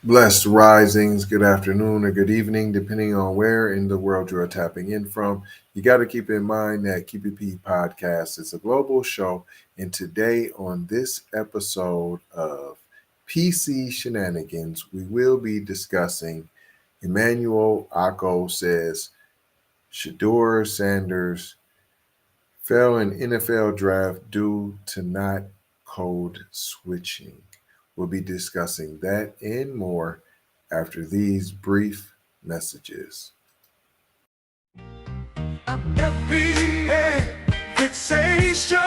Blessed risings, good afternoon or good evening, depending on where in the world you are tapping in from. You got to keep in mind that Keep It P podcast is a global show. And today, on this episode of PC Shenanigans, we will be discussing Emanuel Ako says Shedeur Sanders fell in NFL draft due to not code switching. We'll be discussing that and more after these brief messages. FBA fixation.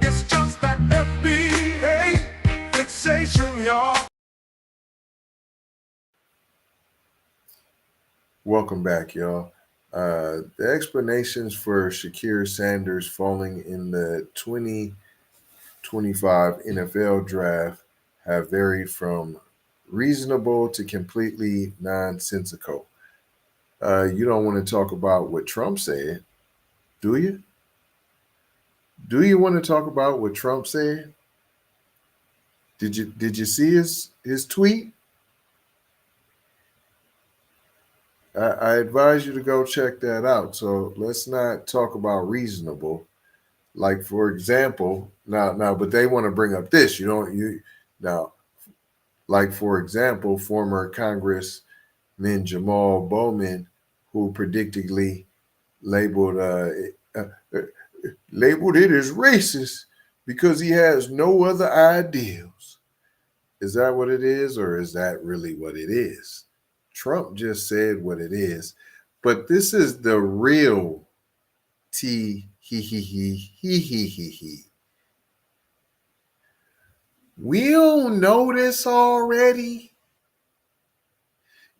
It's just that FBA fixation, y'all. Welcome back, y'all. The explanations for Shedeur Sanders falling in the 2025 NFL draft have varied from reasonable to completely nonsensical. You don't want to talk about what Trump said, do you? Do you want to talk about what Trump said? Did you see his tweet? I advise you to go check that out. So let's not talk about reasonable. Like for example, now, but they want to bring up this. Now, like for example, former Congressman Jamal Bowman, who predictably labeled uh, uh, labeled it as racist because he has no other ideals. Is that what it is, or is that really what it is? Trump just said what it is, but this is the real T he he he he he he he. We don't know this already.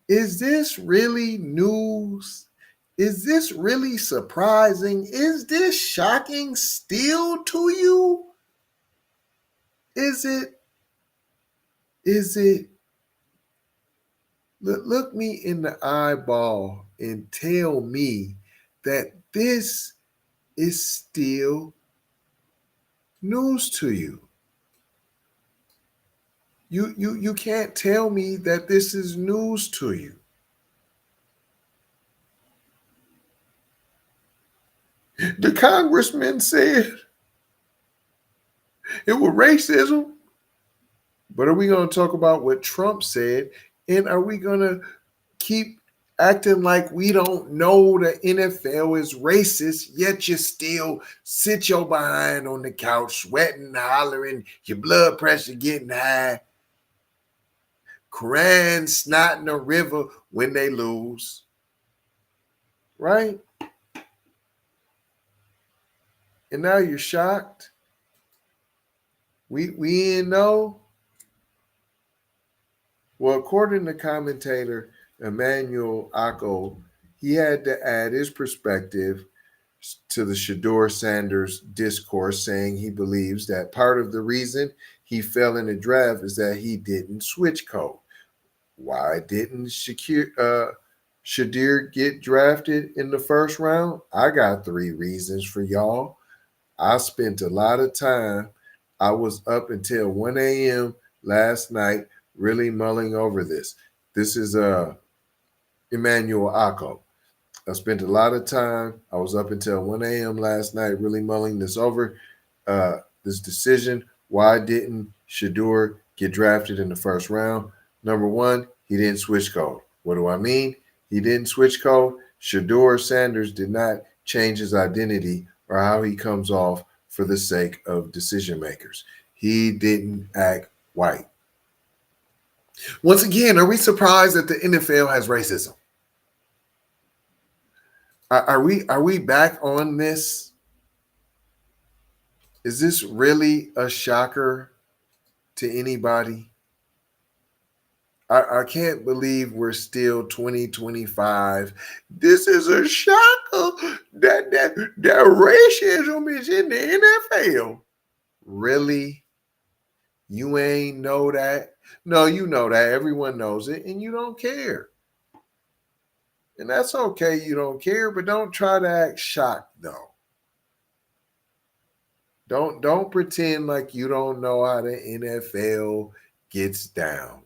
Is this really news? Is this really surprising? Is this shocking still to you? Is it? Is it? Look me in the eyeball and tell me that this is still news to you. You can't tell me that this is news to you. The congressman said it was racism. But are we going to talk about what Trump said? And are we going to keep acting like we don't know the NFL is racist, yet you still sit your behind on the couch, sweating, hollering, your blood pressure getting high, crying, snot in the river when they lose? Right? And now you're shocked. We didn't know. Well, according to commentator Emanuel Ako, he had to add his perspective to the Shedeur Sanders discourse, saying he believes that part of the reason he fell in the draft is that he didn't switch code. Why didn't Shedeur get drafted in the first round? I got three reasons for y'all. I spent a lot of time. I was up until 1 a.m. last night really mulling over this. This is Emanuel Ako. I spent a lot of time. I was up until 1 a.m. last night really mulling this over. This decision. Why didn't Shedeur get drafted in the first round? Number one, he didn't switch code. What do I mean? He didn't switch code. Shedeur Sanders did not change his identity or how he comes off for the sake of decision makers. He didn't act white. Once again, are we surprised that the NFL has racism? Are we back on this? Is this really a shocker to anybody? I can't believe we're still 2025. This is a shocker that racism is in the NFL. Really? You ain't know that? No, you know that. Everyone knows it, and you don't care. And that's okay, you don't care, but don't try to act shocked though. Don't pretend like you don't know how the NFL gets down.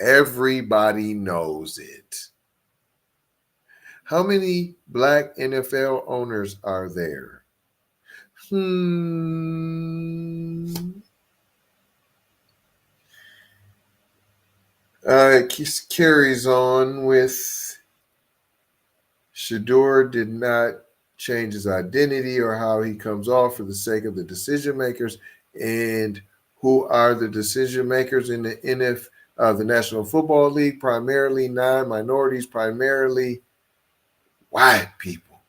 Everybody knows it. How many black NFL owners are there? It carries on with Shedeur did not change his identity or how he comes off for the sake of the decision makers. And who are the decision makers in the the National Football League? Primarily non-minorities, primarily white people.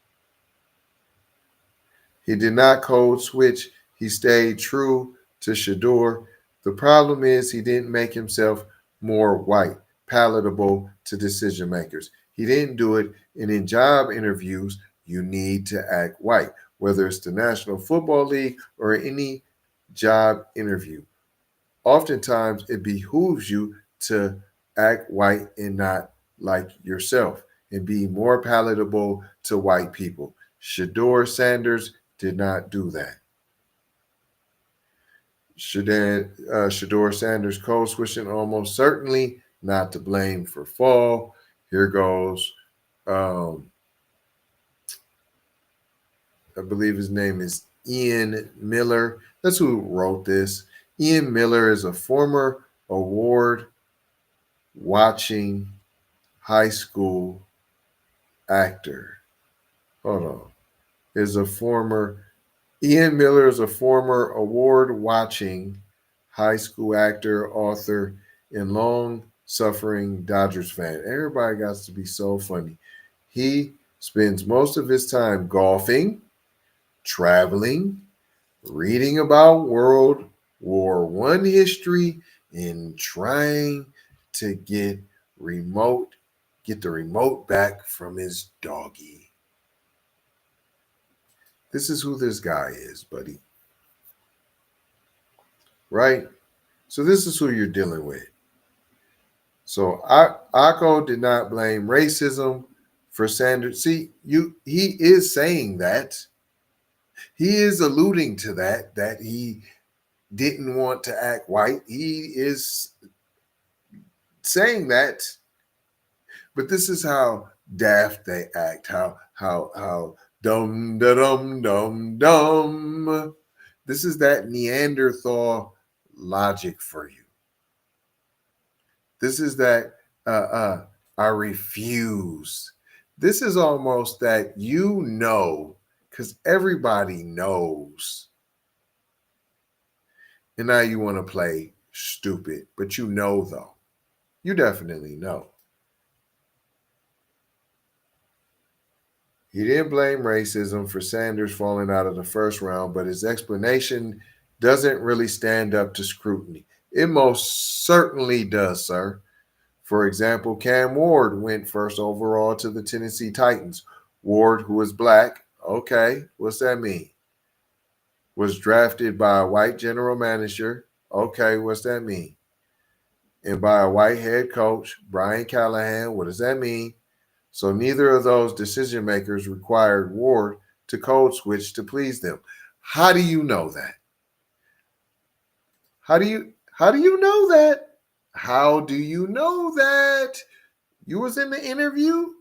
He did not code switch. He stayed true to Shedeur. The problem is he didn't make himself more white, palatable to decision makers. He didn't do it. And in job interviews, you need to act white, whether it's the National Football League or any job interview. Oftentimes, it behooves you to act white and not like yourself and be more palatable to white people. Shedeur Sanders did not do that. Shedeur Sanders code switching almost certainly not to blame for fall. Here goes. I believe his name is Ian Miller. That's who wrote this. Ian Miller is a former award watching high school actor. Hold on. Is a former Ian Miller is a former award-watching high school actor, author, and long-suffering Dodgers fan. Everybody got to be so funny. He spends most of his time golfing, traveling, reading about World War I history, and trying to get the remote back from his doggy. This is who this guy is, buddy. Right? So this is who you're dealing with. So Ako did not blame racism for Sanders. See, he is saying that. He is alluding to that he didn't want to act white. He is saying that. But this is how daft they act, how dumb dum dum dum. This is that Neanderthal logic for you. This is that I refuse. This is almost that because everybody knows. And now you want to play stupid, but though. You definitely know. He didn't blame racism for Sanders falling out of the first round, but his explanation doesn't really stand up to scrutiny. It most certainly does, sir. For example, Cam Ward went first overall to the Tennessee Titans. Ward, who is black, okay, what's that mean? Was drafted by a white general manager, okay, what's that mean? And by a white head coach, Brian Callahan, what does that mean? So neither of those decision makers required Ward to code switch to please them. How do you know that? How do you know that? How do you know that? You was in the interview?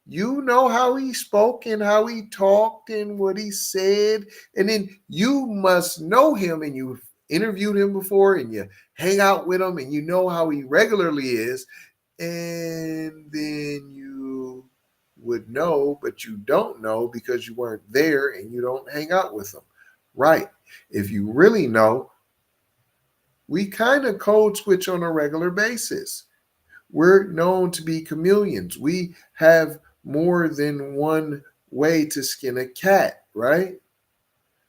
You know how he spoke and how he talked and what he said. And then you must know him and you interviewed him before and you hang out with him and you know how he regularly is. And then you would know, but you don't know because you weren't there and you don't hang out with them. Right. If you really know, we kind of code switch on a regular basis. We're known to be chameleons. We have more than one way to skin a cat, right?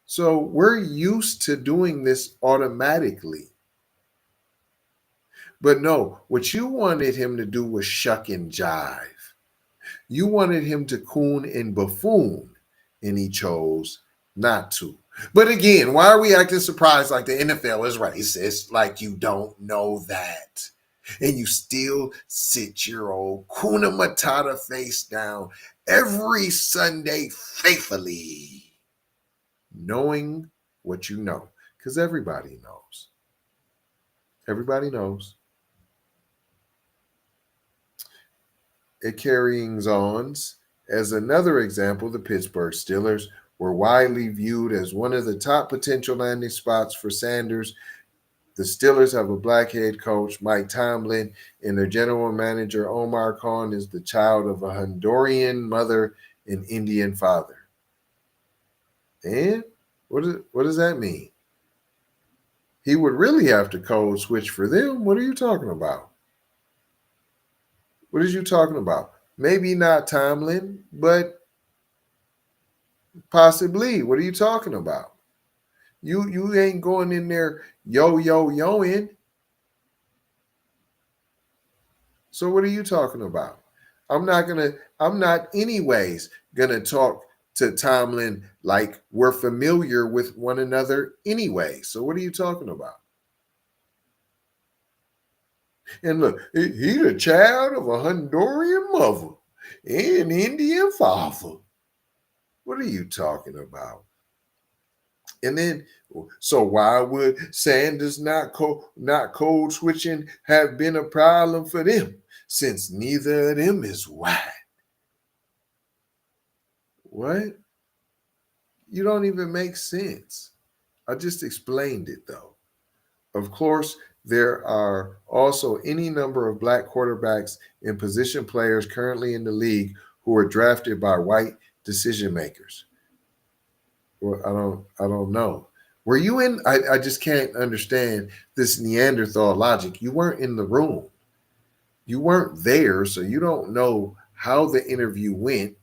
So we're used to doing this automatically. But no, what you wanted him to do was shuck and jive. You wanted him to coon and buffoon, and he chose not to. But again, why are we acting surprised like the NFL is racist? Like you don't know that. And you still sit your old Kuna Matata face down every Sunday faithfully, knowing what you know. Because everybody knows. Everybody knows. It carrying ons. As another example, the Pittsburgh Steelers were widely viewed as one of the top potential landing spots for Sanders. The Steelers have a black head coach, Mike Tomlin, and their general manager, Omar Khan, is the child of a Honduran mother and Indian father. And what does that mean? He would really have to code switch for them. What are you talking about? What are you talking about? Maybe not Tomlin, but possibly. What are you talking about? You ain't going in there yoing. So what are you talking about? I'm not anyways gonna talk to Tomlin like we're familiar with one another anyway. So what are you talking about? And look, he the child of a Honduran mother and Indian father. What are you talking about? And then, so why would Sanders not code switching have been a problem for them, since neither of them is white? What? You don't even make sense. I just explained it though. Of course, there are also any number of black quarterbacks and position players currently in the league who are drafted by white decision makers. Well, I don't know. Were you in? I just can't understand this Neanderthal logic. You weren't in the room. You weren't there, so you don't know how the interview went.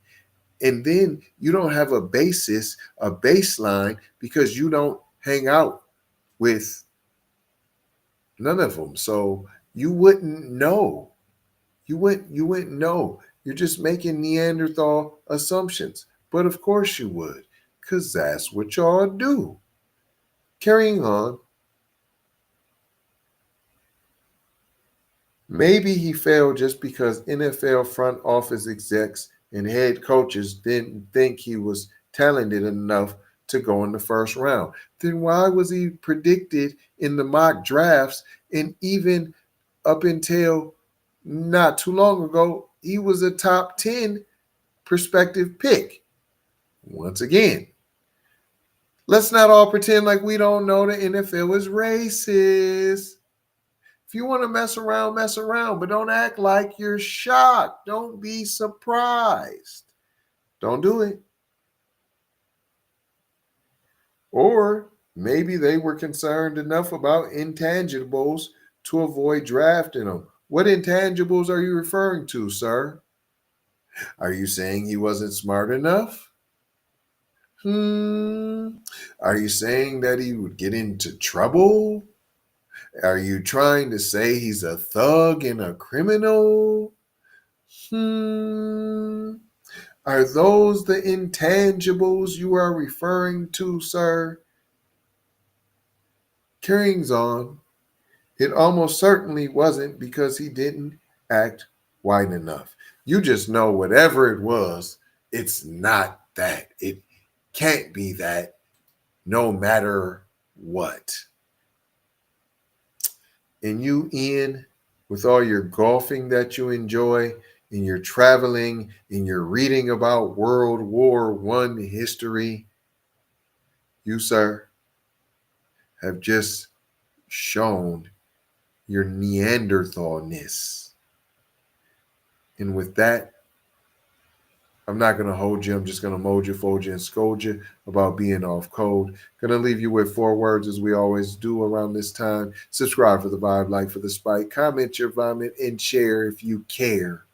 And then you don't have a basis, a baseline, because you don't hang out with none of them. So you wouldn't know. You wouldn't know. You're just making Neanderthal assumptions. But of course you would, because that's what y'all do. Carrying on. Maybe he failed just because NFL front office execs and head coaches didn't think he was talented enough to go in the first round. Then why was he predicted in the mock drafts, and even up until not too long ago, he was a top 10 prospective pick? Once again, let's not all pretend like we don't know the NFL is racist. If you want to mess around, but don't act like you're shocked. Don't be surprised. Don't do it. Or maybe they were concerned enough about intangibles to avoid drafting them. What intangibles are you referring to, sir? Are you saying he wasn't smart enough? Are you saying that he would get into trouble? Are you trying to say he's a thug and a criminal? Are those the intangibles you are referring to, sir? Carrying on. It almost certainly wasn't because he didn't act white enough. You just know whatever it was, it's not that. It can't be that no matter what. And you, Ian, with all your golfing that you enjoy, and your traveling, and your reading about World War I history, you, sir, have just shown your Neanderthalness. And with that, I'm not going to hold you. I'm just going to mold you, fold you, and scold you about being off code. Going to leave you with 4 words as we always do around this time. Subscribe for the vibe, like for the spike, comment your vomit, and share if you care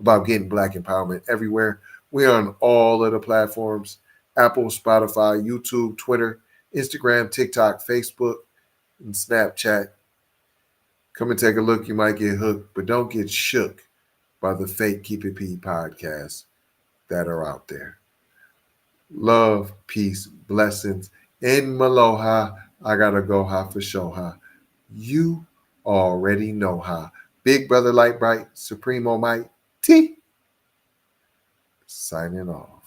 about getting black empowerment everywhere. We're on all of the platforms: Apple, Spotify, YouTube, Twitter, Instagram, TikTok, Facebook, and Snapchat. Come and take a look. You might get hooked, but don't get shook by the fake Keep It P podcasts that are out there. Love, peace, blessings, and maloha. I gotta go ha for sure ha. You already know ha. Big Brother Light Bright, Supremo Might T. Signing off.